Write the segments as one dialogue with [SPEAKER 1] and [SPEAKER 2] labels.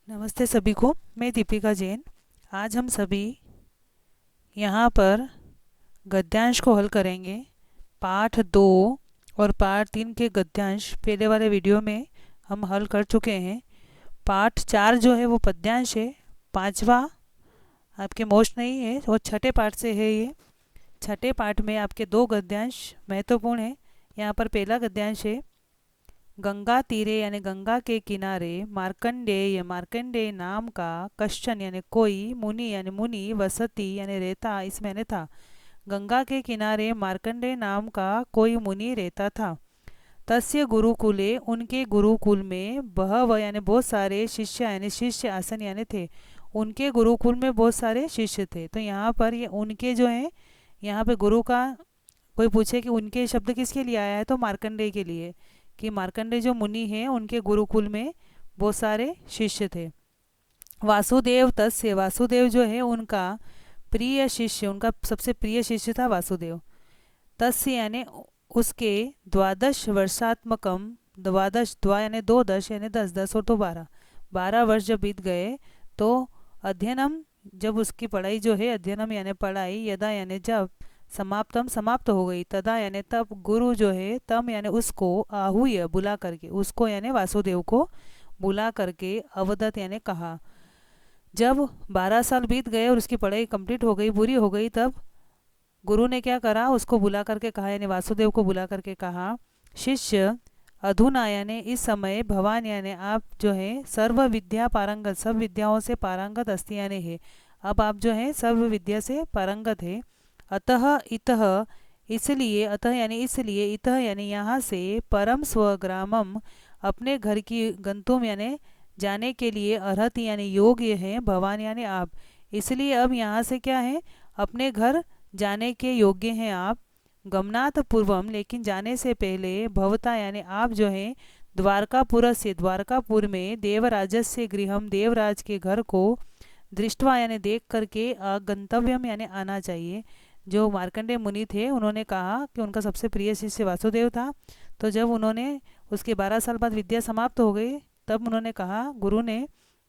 [SPEAKER 1] नमस्ते सभी को। मैं दीपिका जैन। आज हम सभी यहाँ पर गद्यांश को हल करेंगे। पाठ 2 और पाठ 3 के गद्यांश पहले वाले वीडियो में हम हल कर चुके हैं। पाठ 4 जो है वो पद्यांश है। पांचवा आपके मोस्ट नहीं है और छठे पाठ से है ये। छठे पाठ में आपके दो गद्यांश महत्वपूर्ण है। यहाँ पर पहला गद्यांश है, गंगा तीरे यानी गंगा के किनारे मार्कंडेय मार्कंडेय नाम का कश्चन यानी कोई, मुनि यानी मुनि, वसती यानी रहता, इसमें यानी था। गंगा के किनारे मार्कंडेय नाम का कोई मुनि रहता था। तस्य गुरुकुले उनके गुरुकुल में बहव यानी बहुत सारे, शिष्य यानी शिष्य, आसन यानी थे। उनके गुरुकुल में बहुत सारे शिष्य थे। तो यहाँ पर ये उनके जो है, यहाँ पे गुरु का कोई पूछे कि उनके शब्द किसके लिए आया है, तो मार्कंडेय के लिए, कि मार्कंडेय जो मुनि हैं उनके गुरुकुल में बहुत सारे शिष्य थे। वासुदेव तस्य, वासुदेव जो है उनका प्रिय शिष्य, उनका सबसे प्रिय शिष्य था वासुदेव। तस्य यानी उसके द्वादश वर्षात्मकम, द्वादश द्वा यानी दो, दश यानी दस, दस और तो 12, 12 वर्ष जब बीत गए तो अध्ययनम, जब उसकी पढ़ाई जो है, अध्ययनम यानी पढ़ाई, यदा यानी जब, समाप्तम समाप्त हो गई, तदा यानी तब, गुरु जो है तम यानी उसको, आहूय बुला करके, उसको यानी वासुदेव को बुला करके, अवदत यानी कहा। जब 12 साल बीत गए और उसकी पढ़ाई कंप्लीट हो गई, पूरी हो गई, तब गुरु ने क्या करा, उसको बुला करके कहा, यानी वासुदेव को बुला करके कहा, शिष्य अधुना यानी इस समय, भवान यानी आप जो है, सर्व विद्या पारंगत, सब विद्याओं से पारंगत अस्ति यानी है, अब आप जो है सर्व विद्या से पारंगत है। अतः इतः इसलिए, अतः यानी इसलिए, इतः यानी यहाँ से, परम स्वग्रामम अपने घर की, गंतुम यानी जाने के लिए, अर्हत यानी योग्य है, भवान यानी आप, इसलिए अब यहाँ से क्या है, अपने घर जाने के योग्य हैं आप। गमनाथ पूर्वम लेकिन जाने से पहले, भवता यानी आप जो हैं, द्वारकापुर से द्वारकापुर में, देवराजस्य गृहम देवराज के घर को, दृष्टवा यानी देख करके, गंतव्यम यानी आना चाहिए। जो मार्कंडेय मुनि थे उन्होंने कहा कि उनका सबसे प्रिय शिष्य वासुदेव था। तो जब उन्होंने, उसके 12 साल बाद विद्या समाप्त हो गई, तब उन्होंने कहा गुरु ने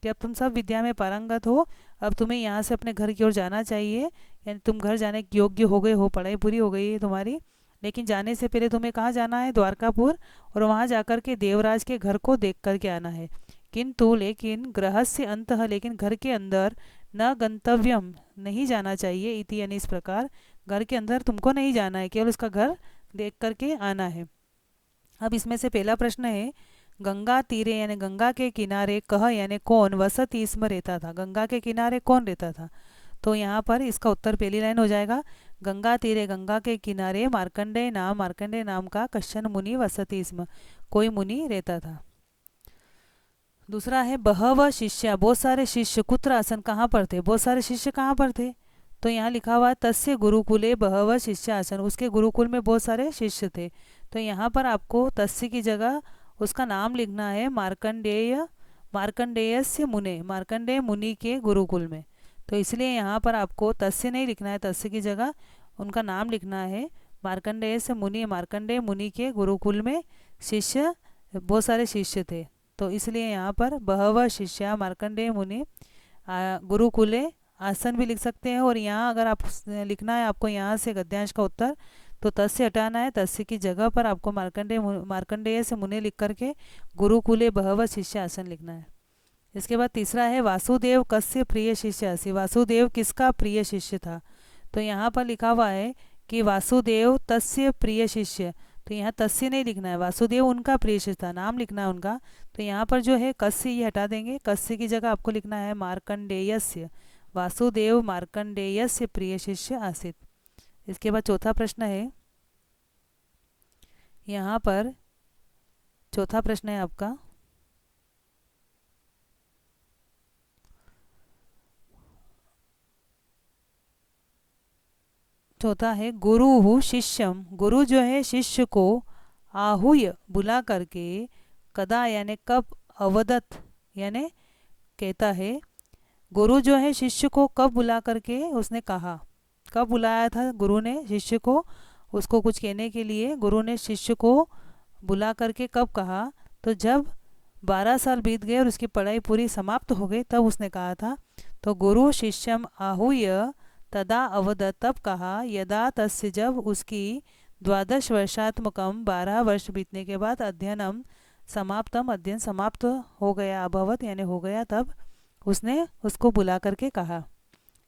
[SPEAKER 1] कि अब तुम सब विद्या में पारंगत हो, अब तुम्हें यहाँ से अपने घर की ओर जाना चाहिए, यानी तुम घर जाने के योग्य हो गए हो, पढ़ाई पूरी हो गई है तुम्हारी। लेकिन जाने से पहले तुम्हें कहाँ जाना है, द्वारकापुर, और वहाँ जाकर के देवराज के घर को देख करके आना है। किंतु लेकिन गृहस्य अंतः, लेकिन घर के अंदर, न गंतव्यम नहीं जाना चाहिए, इति यानी इस प्रकार, घर के अंदर तुमको नहीं जाना है, केवल उसका घर देख करके आना है। अब इसमें से पहला प्रश्न है, गंगा तीरे यानी गंगा के किनारे, कह यानी कौन, वसति इसमें रहता था, गंगा के किनारे कौन रहता था। तो यहाँ पर इसका उत्तर पहली लाइन हो जाएगा, गंगा तीरे गंगा के किनारे, मार्कंडेय नाम का कश्चन मुनि वसति इसमें, कोई मुनि रहता था। दूसरा है, बहव शिष्या बहुत सारे शिष्य, कुत्र आसन कहाँ पर थे, बहुत सारे शिष्य कहाँ पर थे। तो यहाँ लिखा हुआ है, तस्य गुरुकुले बहव शिष्य आसन, उसके गुरुकुल में बहुत सारे शिष्य थे। तो यहाँ पर आपको तस्य की जगह उसका नाम लिखना है, मार्कंडेय, मार्कंडेयस्य मुने, मार्कंडेय मुनि के गुरुकुल में। तो इसलिए यहाँ पर आपको तस्य नहीं लिखना है, तस्य की जगह उनका नाम लिखना है, मार्कंडेय से मुनि, मार्कंडेय मुनि के गुरुकुल में शिष्य, बहुत सारे शिष्य थे। तो इसलिए यहाँ पर बहव शिष्या मार्कंडेय मुनि गुरुकुले, आसन भी लिख सकते हैं। और यहाँ अगर आप लिखना है आपको, यहाँ से गद्यांश का उत्तर, तो तस्य हटाना है, तस्य की जगह पर आपको मार्कंडेय से मुनि लिख करके गुरुकुले बहव शिष्य आसन लिखना है। इसके बाद तीसरा है, वासुदेव कस्य प्रिय शिष्य आसी, वासुदेव किसका प्रिय शिष्य था। तो यहाँ पर लिखा हुआ है कि वासुदेव तस्य प्रिय शिष्य, तो यहाँ तस्य नहीं लिखना है, वासुदेव उनका प्रिय शिष्य था, नाम लिखना है उनका। तो यहाँ पर जो है कस्य ये हटा देंगे, कस्य की जगह आपको लिखना है मार्कंडेयस्य, वासुदेव मार्कंडेयस्य प्रिय शिष्य आसित। इसके बाद चौथा प्रश्न है, यहाँ पर चौथा प्रश्न है आपका, चौथा है, गुरु शिष्यम, गुरु जो है शिष्य को, आहूय बुला करके, कदा यानी कब, अवदत यानी कहता है। गुरु जो है शिष्य को कब बुला करके उसने कहा, कब बुलाया था गुरु ने शिष्य को, उसको कुछ कहने के लिए गुरु ने शिष्य को बुला करके कब कहा, तो जब 12 साल बीत गए और उसकी पढ़ाई पूरी समाप्त हो गई, तब उसने कहा था। तो गुरु शिष्यम आहूय तदा अवदत, तब कहा, यदा तस्य, जब उसकी 12 वर्षात्मकम 12 वर्ष बीतने के बाद अध्ययनम समाप्तम, अध्ययन समाप्त हो गया, अभवत यानी हो गया, तब उसने उसको बुला करके कहा।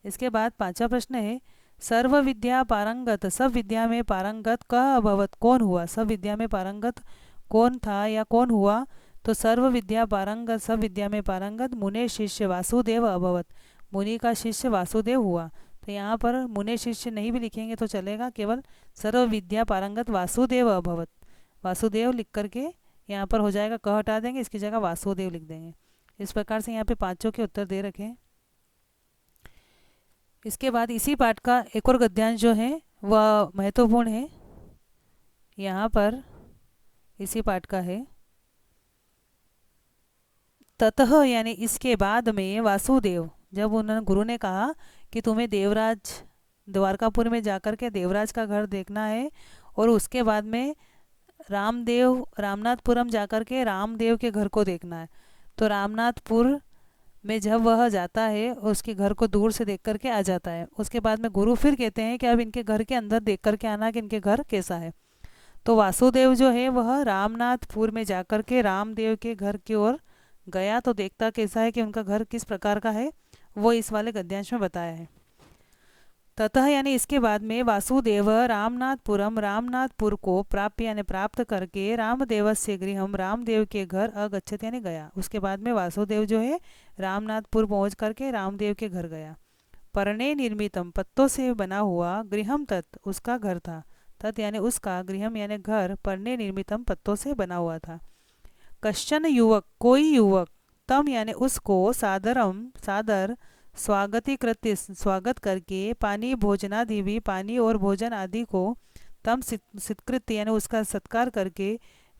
[SPEAKER 1] इसके बाद 5वां प्रश्न है, सर्व विद्या पारंगत, सब विद्या में पारंगत कह अभवत, कौन हुआ? सब विद्या में पारंगत कौन था या कौन हुआ? तो सर्व विद्या पारंगत, सब विद्या में पारंगत मुने शिष्य वासुदेव अभवत, मुनि का शिष्य वासुदेव हुआ। तो यहाँ पर मुने शिष्य नहीं भी लिखेंगे तो चलेगा, केवल सर्व विद्या पारंगत वासुदेव अभवत, वासुदेव लिख करके यहाँ पर हो जाएगा, क हटा देंगे, इसकी जगह वासुदेव लिख देंगे। इस प्रकार से यहाँ पे पांचों के उत्तर दे रखे। इसके बाद इसी पाठ का एक और गद्यांश जो है वह महत्वपूर्ण है, यहाँ पर इसी पाठ का है। ततः यानी इसके बाद में वासुदेव, जब उन्होंने गुरु ने कहा कि तुम्हें देवराज द्वारकापुर में जाकर के देवराज का घर देखना है, और उसके बाद में रामदेव रामनाथपुरम जाकर के रामदेव के घर को देखना है। तो रामनाथपुर में जब वह जाता है, उसके घर को दूर से देख करके आ जाता है। उसके बाद में गुरु फिर कहते हैं कि अब इनके घर के अंदर देख करके आना कि इनके घर कैसा है। तो वासुदेव जो है वह रामनाथपुर में जाकर के रामदेव के घर की ओर गया, तो देखता कैसा है कि उनका घर किस प्रकार का है, वो इस वाले गद्यांश में बताया है। ततः यानी इसके बाद में वासुदेव रामनाथपुरम, रामनाथपुर को प्राप्य यानी प्राप्त करके रामदेवस्य गृहम, रामदेव के घर अगच्छत यानी गया। उसके बाद में वासुदेव जो है रामनाथपुर पहुंच करके रामदेव के घर गया। पर्णे निर्मितम, पत्तों से बना हुआ, गृहम तत्, उसका घर था, तत् यानी उसका, गृहम यानी घर, पर्णे निर्मितम पत्तों से बना हुआ था। कश्चन युवक, कोई युवक, तम यानी उसको, सादरम सादर, स्वागतीकृत्य स्वागत करके, पानी भोजनादि भी, पानी और भोजन आदि को, तम सत्कृत्य यानी उसका सत्कार करके,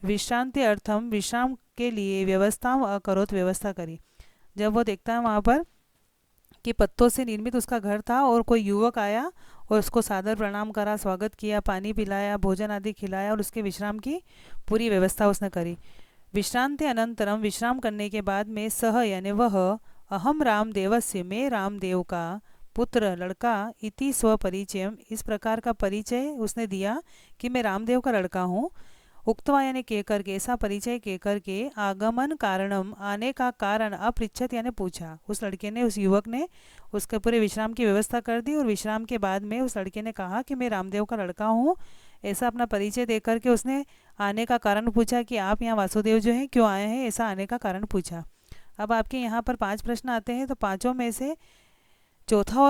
[SPEAKER 1] विश्रांति अर्थम विश्राम के लिए, व्यवस्था अकरोत व्यवस्था करी। जब वो देखता है वहाँ पर कि पत्तों से निर्मित उसका घर था और कोई युवक आया और उसको सादर प्रणाम करा, स्वागत किया, पानी पिलाया, भोजन आदि खिलाया और उसके विश्राम की पूरी व्यवस्था उसने करी। विश्रांति अनंतरम, विश्राम करने के बाद में, सह यानी वह, अहम रामदेवस्य, मैं रामदेव का, पुत्र लड़का, इति स्वपरिचयम, इस प्रकार का परिचय उसने दिया कि मैं रामदेव का लड़का हूँ। उक्तवा यानी कह करके, ऐसा परिचय कह करके, आगमन कारणम, आने का कारण, अपृच्छत यानी पूछा। उस लड़के ने, उस युवक ने उसके पूरे विश्राम की व्यवस्था कर दी, और विश्राम के बाद में उस लड़के ने कहा कि मैं रामदेव का लड़का हूँ। ऐसा अपना परिचय दे करके उसने आने का कारण पूछा कि आप यहाँ वासुदेव जो हैं क्यों आए हैं, ऐसा आने का कारण पूछा। अब आपके यहाँ पर 5 प्रश्न आते हैं, तो पाँचों में से चौथा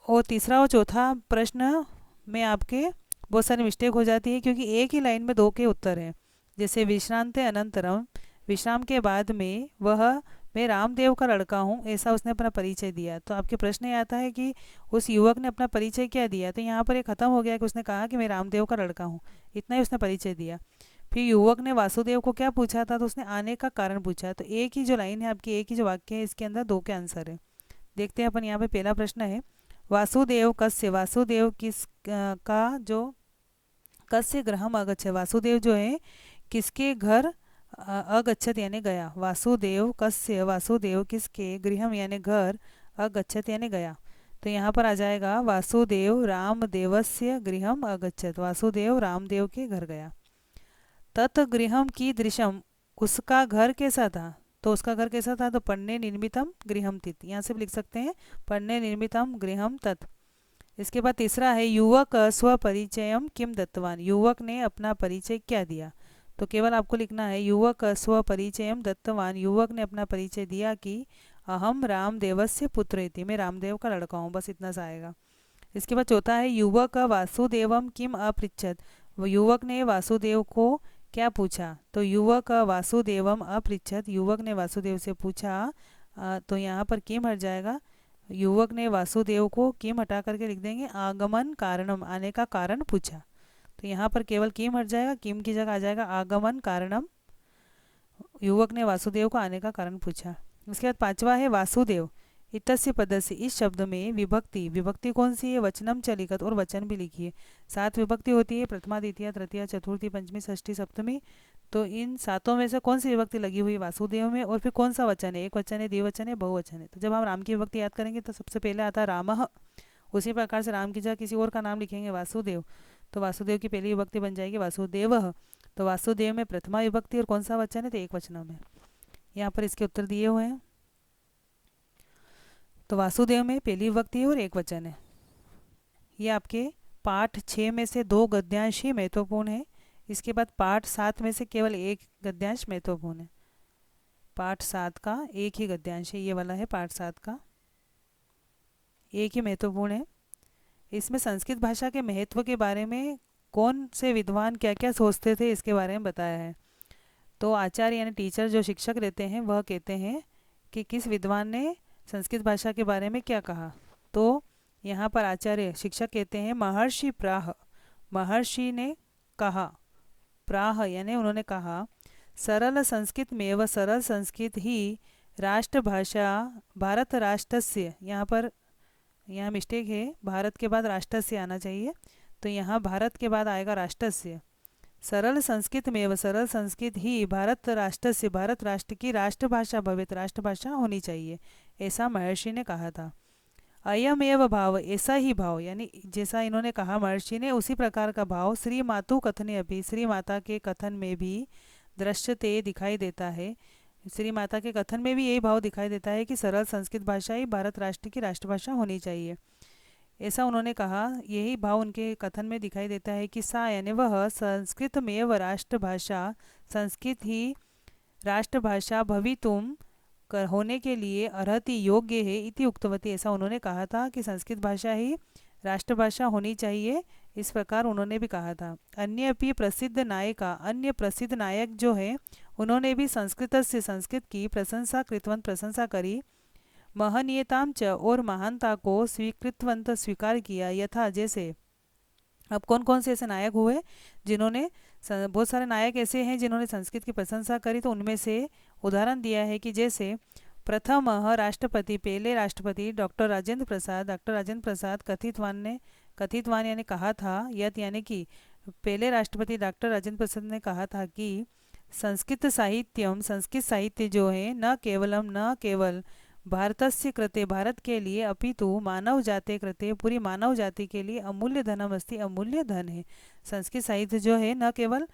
[SPEAKER 1] और तीसरा और चौथा प्रश्न में आपके बहुत सारी मिस्टेक हो जाती है, क्योंकि एक ही लाइन में 2 के उत्तर हैं। जैसे विश्रांते अनंतरम, विश्राम के बाद में, वह मैं रामदेव का लड़का हूँ, ऐसा उसने अपना परिचय दिया। तो आपके प्रश्न ये आता है कि उस युवक ने अपना परिचय क्या दिया, तो यहाँ पर ये खत्म हो गया कि उसने कहा कि मैं रामदेव का लड़का हूँ, इतना ही उसने परिचय दिया। फिर युवक ने वासुदेव को क्या पूछा था, तो उसने आने का कारण पूछा। तो एक ही जो लाइन है आपकी, एक ही जो वाक्य है, इसके अंदर 2 के आंसर है। देखते हैं अपन यहाँ पे। पहला प्रश्न है, वासुदेव कस्य, वासुदेव किस का जो, कस्य गृहम अगच्छ, वासुदेव जो है किसके घर अगच्छत यानी गया। वासुदेव कस्य, वासुदेव किसके, गृहम यानी घर, अगच्छत यानी गया। तो यहाँ पर आ जाएगा वासुदेव रामदेवस्य गृहम अगच्छत, वासुदेव रामदेव के घर गया। तत् गृहम की दृशम, उसका घर कैसा था, तो उसका घर कैसा था, तो पन्ने निर्मितम गृहम तित, यहाँ से भी लिख सकते हैं पन्ने निर्मितम गृहम तत्। इसके बाद तीसरा है, युवक स्वपरिचयम किम दत्तवान, युवक ने अपना परिचय क्या दिया। तो केवल आपको लिखना है युवक स्वपरिचयम दत्तवान, युवक ने अपना परिचय दिया कि अहम रामदेवस्य पुत्र इति, मैं रामदेव का लड़का हूँ, बस इतना सा आएगा। इसके बाद चौथा है, युवक वासुदेवम किम अपृच्छत, वो युवक ने वासुदेव को क्या पूछा। तो युवक वासुदेवम अपृच्छत, युवक ने वासुदेव से पूछा। तो यहाँ पर किम हट जाएगा, युवक ने वासुदेव को किम हटा करके लिख देंगे आगमन कारणम, आने का कारण पूछा। तो यहाँ पर केवल किम हट जाएगा, किम की जगह आ जाएगा आगमन कारणम, युवक ने वासुदेव को आने का कारण पूछा। उसके बाद पांचवा है वासुदेव, इतस्य पदस्य इस शब्द में विभक्ति, विभक्ति कौन सी है? वचनम च लिखत, और वचन भी लिखिए। 7 विभक्ति होती है, प्रथमा द्वितीय तृतीया चतुर्थी पंचमी षष्ठी सप्तमी। तो इन सातों में से कौन सी विभक्ति लगी हुई है? वासुदेव में। और फिर कौन सा वचन है? एक वचन है, द्विवचन है, बहुवचन है। तो जब हम राम की विभक्ति याद करेंगे तो सबसे पहले आता है रामः। उसी प्रकार से राम की जगह किसी और का नाम लिखेंगे वासुदेव, तो वासुदेव की पहली विभक्ति बन जाएगी वासुदेवः। तो वासुदेव में प्रथमा विभक्ति और कौन सा वचन है? तो एक वचन में। यहाँ पर इसके उत्तर दिए हुए हैं। तो वासुदेव में पहली विभक्ति और एक वचन है। ये आपके पाठ 6 में से 2 गद्यांश ही महत्वपूर्ण है। इसके बाद पाठ 7 में से केवल एक गद्यांश महत्वपूर्ण है। पाठ 7 का एक ही गद्यांश है, ये वाला है पाठ 7 का, एक ही महत्वपूर्ण है। इसमें संस्कृत भाषा के महत्व के बारे में कौन से विद्वान क्या क्या सोचते थे इसके बारे में बताया है। तो आचार्य यानी टीचर जो शिक्षक रहते हैं वह कहते हैं कि किस विद्वान ने संस्कृत भाषा के बारे में क्या कहा। तो यहाँ पर आचार्य शिक्षक कहते हैं महर्षि प्राह, महर्षि ने कहा, प्राह यानी उन्होंने कहा, सरल संस्कृत में व सरल संस्कृत ही राष्ट्रभाषा भारत राष्ट्रस्य, यहाँ मिस्टेक है, भारत के बाद राष्ट्रस्य आना चाहिए, तो यहाँ भारत के बाद आएगा राष्ट्रस्य। सरल संस्कृत में व सरल संस्कृत ही भारत राष्ट्रस्य, भारत राष्ट्र की राष्ट्रभाषा भवित, राष्ट्रभाषा होनी चाहिए, ऐसा महर्षि ने कहा था। अयम एव भाव, ऐसा ही भाव, यानी जैसा इन्होंने कहा महर्षि ने उसी प्रकार का भाव श्री मातु कथने अभी, श्री माता के कथन में भी दृश्यते दिखाई देता है। श्री माता के कथन में भी यही भाव दिखाई देता है कि सरल संस्कृत भाषा ही भारत राष्ट्र की राष्ट्रभाषा होनी चाहिए, ऐसा उन्होंने कहा। यही भाव उनके कथन में दिखाई देता है कि सा यानी वह संस्कृत में व राष्ट्रभाषा, संस्कृत ही राष्ट्रभाषा भवितुम होने के लिए अर्हति योग्य है इति उक्तवती, ऐसा उन्होंने कहा था कि संस्कृत भाषा ही राष्ट्रभाषा होनी चाहिए, इस प्रकार उन्होंने भी कहा था। अन्य भी प्रसिद्ध नायिका, अन्य प्रसिद्ध नायक जो है उन्होंने भी संस्कृत से, संस्कृत की प्रशंसा कृतवंत, प्रशंसा करी, महनीयताम च, और महानता को स्वीकृतवंत, स्वीकार किया, यथा जैसे। अब कौन कौन से ऐसे नायक हुए जिन्होंने, बहुत सारे नायक ऐसे हैं जिन्होंने संस्कृत की प्रशंसा करी, तो उनमें से उदाहरण दिया है कि जैसे प्रथम राष्ट्रपति, पहले राष्ट्रपति डॉक्टर राजेंद्र प्रसाद, डॉक्टर राजेंद्र प्रसाद कथितवान यानी कहा था, यत यानी कि पहले राष्ट्रपति डॉक्टर राजेंद्र प्रसाद ने कहा था कि संस्कृत साहित्यम, संस्कृत साहित्य जो है न केवल भारतस्य कृते, भारत के लिए, अपितु मानव जाति कृते, पूरी मानव जाति के लिए, अमूल्य धनम अस्ति, अमूल्य धन है। संस्कृत साहित्य जो है न केवल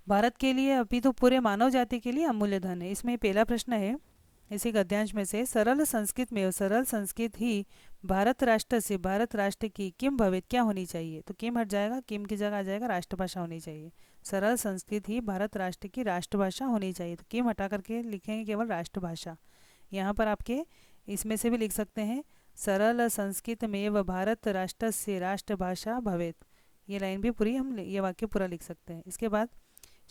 [SPEAKER 1] भारत के लिए अपितु पूरे मानव जाति के लिए अमूल्य धन है। इसमें पहला प्रश्न है इसी गद्यांश में से, सरल संस्कृत में, सरल संस्कृत ही भारत राष्ट्र से, भारत राष्ट्र की किम भवेत, क्या होनी चाहिए? तो किम हट जाएगा, किम की जगह आ जाएगा राष्ट्रभाषा होनी चाहिए। सरल संस्कृत ही भारत राष्ट्र की राष्ट्रभाषा होनी चाहिए, तो किम हटा करके लिखेंगे केवल राष्ट्रभाषा। यहाँ पर आपके इसमें से भी लिख सकते हैं सरल संस्कृत में व भारत राष्ट्र से राष्ट्रभाषा भवेत, ये लाइन भी पूरी, हम ये वाक्य पूरा लिख सकते हैं। इसके बाद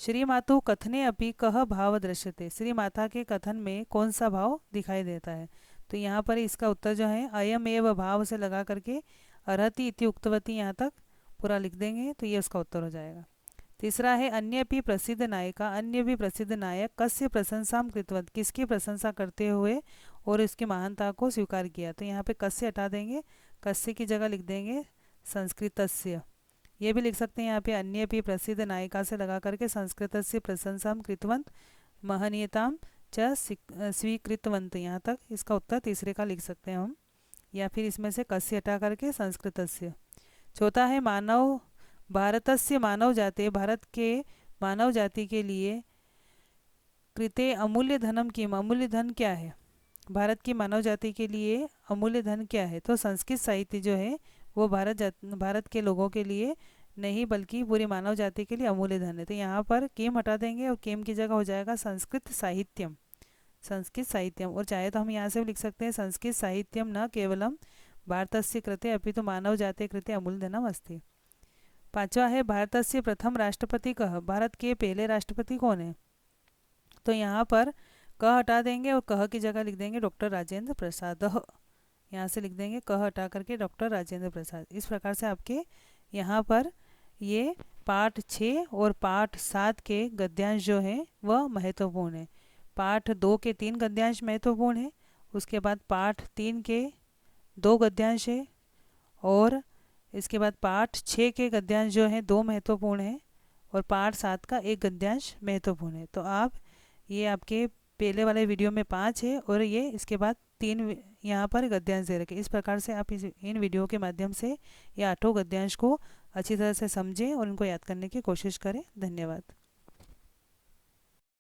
[SPEAKER 1] श्री मातु कथने अपि कह भाव दृश्यते, श्री माता के कथन में कौन सा भाव दिखाई देता है? तो यहाँ पर इसका उत्तर जो है अयम एव भाव से लगा करके अर्हति इति उक्तवती यहाँ तक पूरा लिख देंगे, तो ये उसका उत्तर हो जाएगा। तीसरा है अन्य भी प्रसिद्ध नायिका, अन्य भी प्रसिद्ध नायक कस्य प्रशंसा कृतवत, किसकी प्रशंसा करते हुए और इसकी महानता को स्वीकार किया। तो यहाँ पे कस्य हटा देंगे, कस्य की जगह लिख देंगे संस्कृतस्य, ये भी लिख सकते हैं यहाँ पे अन्य भी प्रसिद्ध नायिका से लगा करके संस्कृतस्य प्रशंसा कृतवंत महनीयताम च स्वीकृतवंत, यहाँ तक इसका उत्तर तीसरे का लिख सकते हैं हम, या फिर इसमें से कस्य हटा करके संस्कृतस्य। चौथा है मानव भारतस्य मानव जाति, भारत के मानव जाति के लिए कृते अमूल्य धनम किम, अमूल्य धन क्या है? भारत की मानव जाति के लिए अमूल्य धन क्या है? तो संस्कृत साहित्य जो है वो भारत के लोगों के लिए नहीं बल्कि पूरी मानव जाति के लिए अमूल्य धन है। तो यहाँ पर किम हटा देंगे और किम की जगह हो जाएगा संस्कृत साहित्यम, संस्कृत साहित्यम। और चाहे तो हम यहाँ से भी लिख सकते हैं संस्कृत साहित्यम न केवलम भारतस्य कृते अपितु मानव जाति कृते अमूल्य धनम अस्ति। पांचवा है भारतस्य प्रथम राष्ट्रपति कह, भारत के पहले राष्ट्रपति कौन है? तो यहाँ पर क हटा देंगे और कह की जगह लिख देंगे डॉक्टर राजेंद्र प्रसाद, यहाँ से लिख देंगे क हटा करके डॉक्टर राजेंद्र प्रसाद। इस प्रकार से आपके यहाँ पर ये पाठ 6 और पाठ 7 के गद्यांश जो है वह महत्वपूर्ण है। पाठ 2 के 3 गद्यांश महत्वपूर्ण है उसके बाद पाठ 3 के 2 गद्यांश है, और इसके बाद पाठ 6 के गद्यांश जो हैं 2 महत्वपूर्ण हैं, और पाठ 7 का 1 गद्यांश महत्वपूर्ण है। तो आप ये आपके पहले वाले वीडियो में 5 है, और ये इसके बाद 3 यहाँ पर गद्यांश दे रखे। इस प्रकार से आप इन वीडियो के माध्यम से ये 8 गद्यांश को अच्छी तरह से समझें और उनको याद करने की कोशिश करें। धन्यवाद।